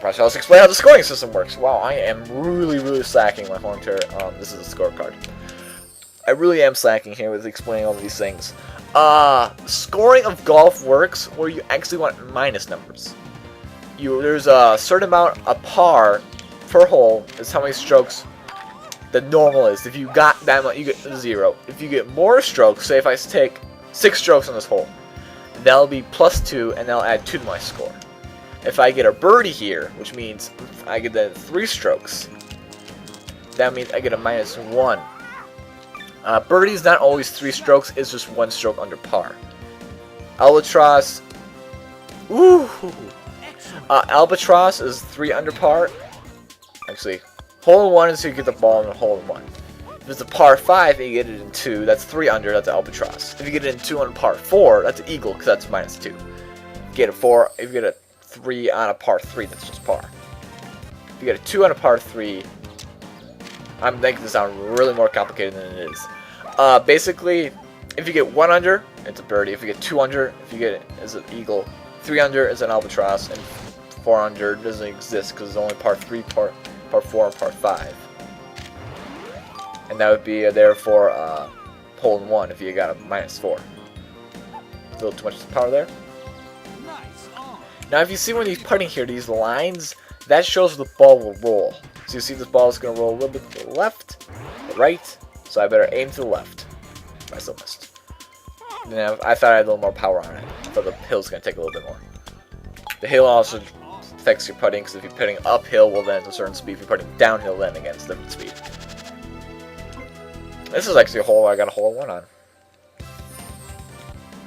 First, let's explain how the scoring system works. Wow, I am really slacking my home chair. This is a scorecard. I really am slacking here with explaining all of these things. Scoring of golf works where you actually want minus numbers. There's a certain amount, a par per hole is how many strokes the normal is. If you got that much, you get 0. If you get more strokes, say if I take 6 strokes on this hole, that'll be +2, and that'll add 2 to my score. If I get a birdie here, which means I get then 3 strokes, that means I get a -1. Birdie's not always 3 strokes, it's just 1 stroke under par. Albatross, Albatross is 3 under par. Actually, hole-in-one is so you get the ball in a hole-in-one. If it's a par 5 and you get it in 2, that's 3 under, that's an albatross. If you get it in 2 on par 4, that's an eagle, because that's -2. If you get a 4, if you get a 3 on a par 3, that's just par. If you get a 2 on a par 3, I'm making this sound really more complicated than it is. Basically, if you get 1 under, it's a birdie. If you get 2 under, if you get it as an eagle. 3 under is an albatross, and 4 under doesn't exist because it's only par 3, par 4, and par 5. And that would be therefore hole-in-one if you got a -4. A little too much power there. Now if you see when he's putting here, these lines, that shows the ball will roll. So you see this ball is going to roll a little bit to the left, the right, so I better aim to the left. I still missed. Now, I thought I had a little more power on it. I thought the hill's going to take a little bit more. The hill also affects your putting, because if you're putting uphill, well then it's a certain speed. If you're putting downhill, then again it's a different speed. This is actually a hole I got a hole-in-one on.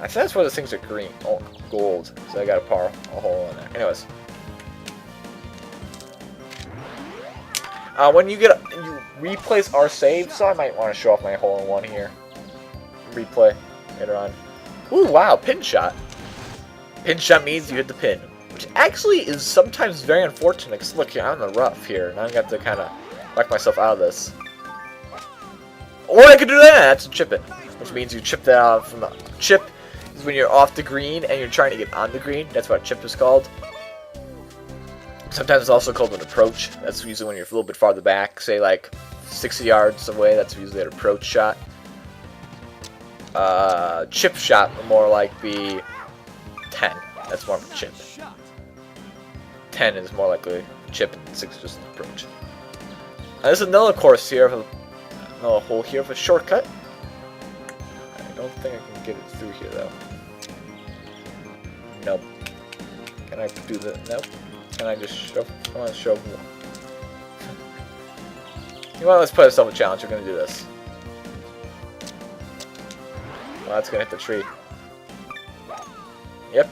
I think that's why the things are green. Oh, gold. So I got a hole in there. Anyways. When you replays are saved, so I might want to show off my hole-in-one here. Replay later on. Ooh, wow, pin shot. Pin shot means you hit the pin, which actually is sometimes very unfortunate, because look, here, I'm in the rough here, and I got to kind of whack myself out of this. Or I could do that, that's a chip it, which means you chip that out from the chip is when you're off the green and you're trying to get on the green. That's what a chip is called. Sometimes it's also called an approach. That's usually when you're a little bit farther back, say like 60 yards away. That's usually an approach shot. Chip shot would more like be 10. That's more of a chip. 10 is more likely chip, and 6 is just an approach. Now, there's another course here, another hole here of a shortcut. I don't think I can get it through here though. Nope. Can I do that? Nope. Can I just shove? I want to shove one. You know what? Let's put ourselves a challenge. We're gonna do this. Well, that's gonna hit the tree. Yep.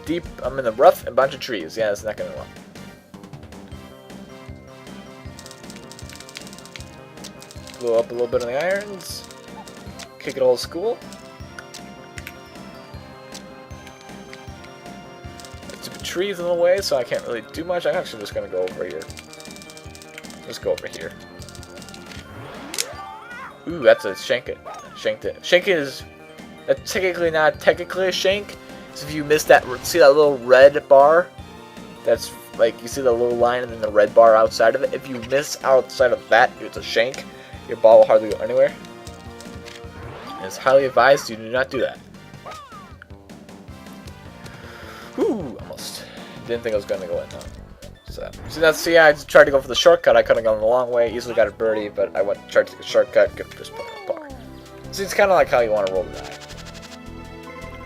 Deep. I'm in the rough and a bunch of trees. Yeah, it's not gonna work. Blow up a little bit on the irons. Kick it old school. Stupid trees in the way, so I can't really do much. I'm actually just gonna go over here. Just go over here. Ooh, that's a shank it. Shanked it. Shank it is that's technically not technically a shank. So if you miss that, see that little red bar? That's like you see the little line and then the red bar outside of it. If you miss outside of that, it's a shank. Your ball will hardly go anywhere. And it's highly advised you do not do that. Whew, almost. Didn't think I was going to go in though. So see, I tried to go for the shortcut. I could have gone the long way, easily got a birdie, but I tried to take a shortcut, get this point on par. See, it's kind of like how you want to roll the die.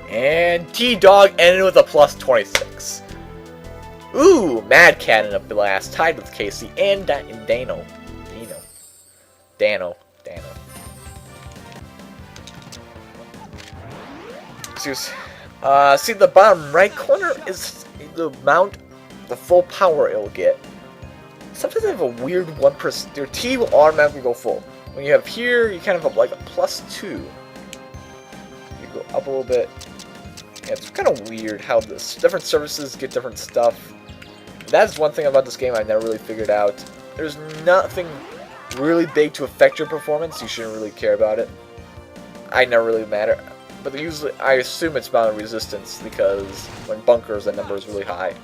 And T-Dog ended with a +26. Ooh, Mad Cat in a blast, tied with Casey and Dano. See the bottom right corner is the amount, the full power it'll get. Sometimes they have a weird 1%. Your T will automatically go full. When you have here, you kind of have like a +2. You go up a little bit. Yeah, it's kind of weird how this different services get different stuff. That's one thing about this game I never really figured out. There's nothing really big to affect your performance. You shouldn't really care about it. I never really matter. But usually, I assume it's bound resistance because when bunkers, that number is really high.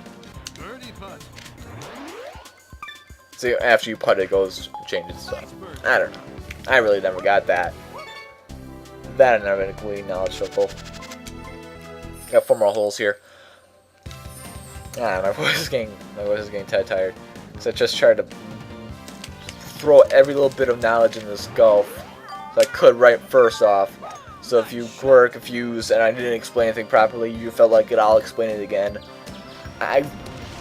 So after you putt, it goes changes. So I don't know. I really never got that. That analytically knowledgeable. Got 4 more holes here. My voice is getting tired. So I just tried to throw every little bit of knowledge in this golf so I could right first off. So if you were confused and I didn't explain anything properly, you felt like I'll explain it again.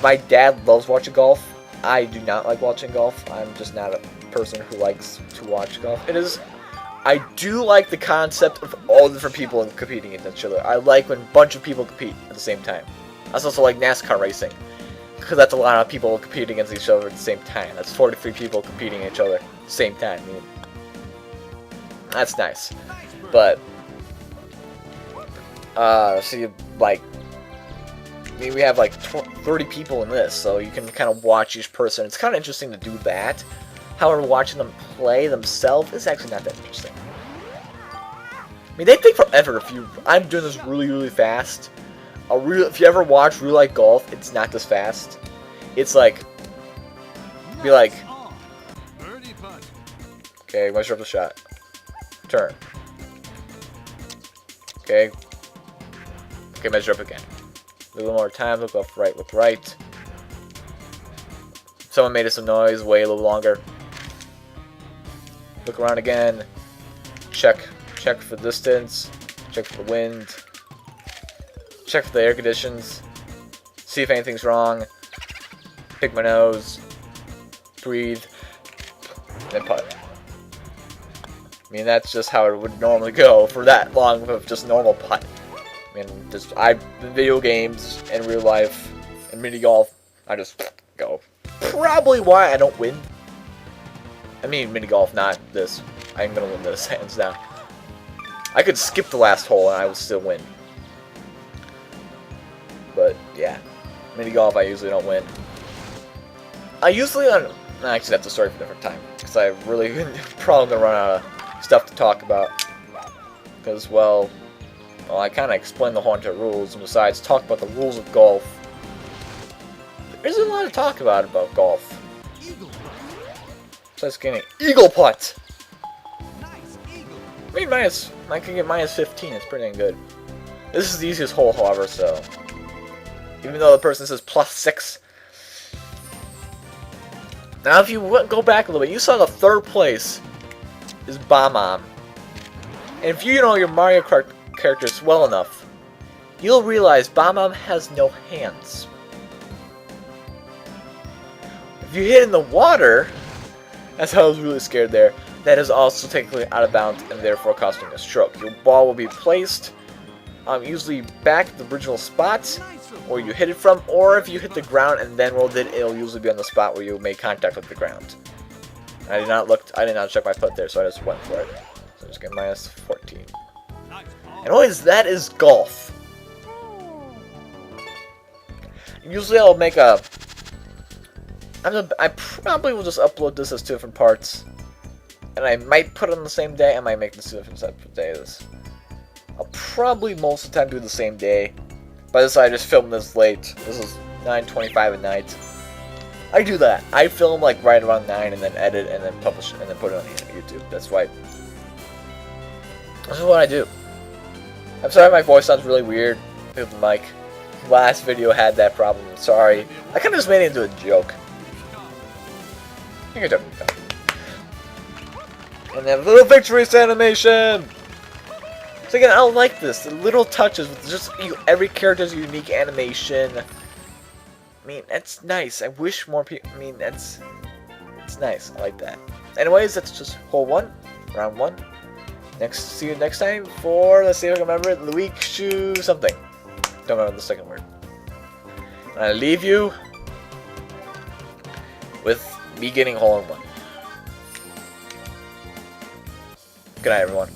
My dad loves watching golf. I do not like watching golf. I'm just not a person who likes to watch golf. I do like the concept of all different people competing against each other. I like when a bunch of people compete at the same time. I also like NASCAR racing, because that's a lot of people competing against each other at the same time. That's 43 people competing against each other at the same time. I mean, that's nice. But, see, like, I mean, we have like 30 people in this, so you can kind of watch each person. It's kind of interesting to do that. However, watching them play themselves is actually not that interesting. I mean, they take forever I'm doing this really, really fast. If you ever watch Real Life Golf, it's not this fast. It's like, be like, okay, measure up the shot. Turn. Okay, measure up again. A little more time, look up right with right. Someone made some noise, wait a little longer. Look around again. Check for the distance. Check for the wind. Check for the air conditions. See if anything's wrong. Pick my nose. Breathe. Then putt. I mean, that's just how it would normally go for that long of just normal putt. I mean, in video games, in real life, in mini golf, I just go. Probably why I don't win. I mean, mini golf, not this. I'm gonna win this, hands down. I could skip the last hole and I would still win. But, yeah. Mini golf, I usually don't win. Actually, that's a story for a different time. Because I really probably gonna run out of stuff to talk about. Because, well, I kind of explained the whole entire rules, and besides, talk about the rules of golf. There isn't a lot to talk about golf. So it's getting eagle putt. I mean, I can get minus 15. It's pretty dang good. This is the easiest hole, however, so even though the person says plus 6. Now, if you go back a little bit, you saw the 3rd place is Bomb-Omb. And if you know your Mario Kart characters well enough, you'll realize Bomb-Omb has no hands. If you hit in the water, that's how I was really scared there, that is also technically out of bounds and therefore costing a stroke. Your ball will be placed usually back at the original spot where you hit it from, or if you hit the ground and then rolled it, it'll usually be on the spot where you made contact with the ground. I did not check my putt there, so I just went for it. So just get minus 14. Anyways, that is golf. Usually I'll make I probably will just upload this as 2 different parts. And I might put it on the same day, I might make this 2 different separate days. I'll probably most of the time do it the same day. But this I just filmed this late. This is 9:25 at night. I do that. I film like right around 9 and then edit and then publish it and then put it on YouTube. That's why. This is what I do. I'm sorry my voice sounds really weird with the mic. Last video had that problem. I'm sorry. I kind of just made it into a joke. You can definitely come. And then little victories animation! So again, I don't like this. The little touches with just every character's unique animation. I mean, that's nice. I wish more people. I mean, it's nice. I like that. Anyways, that's just hole 1, round 1. See you next time for, let's see if I can remember it, Lakitu something. Don't remember the second word. And I leave you with me getting hole in 1. Good night, everyone.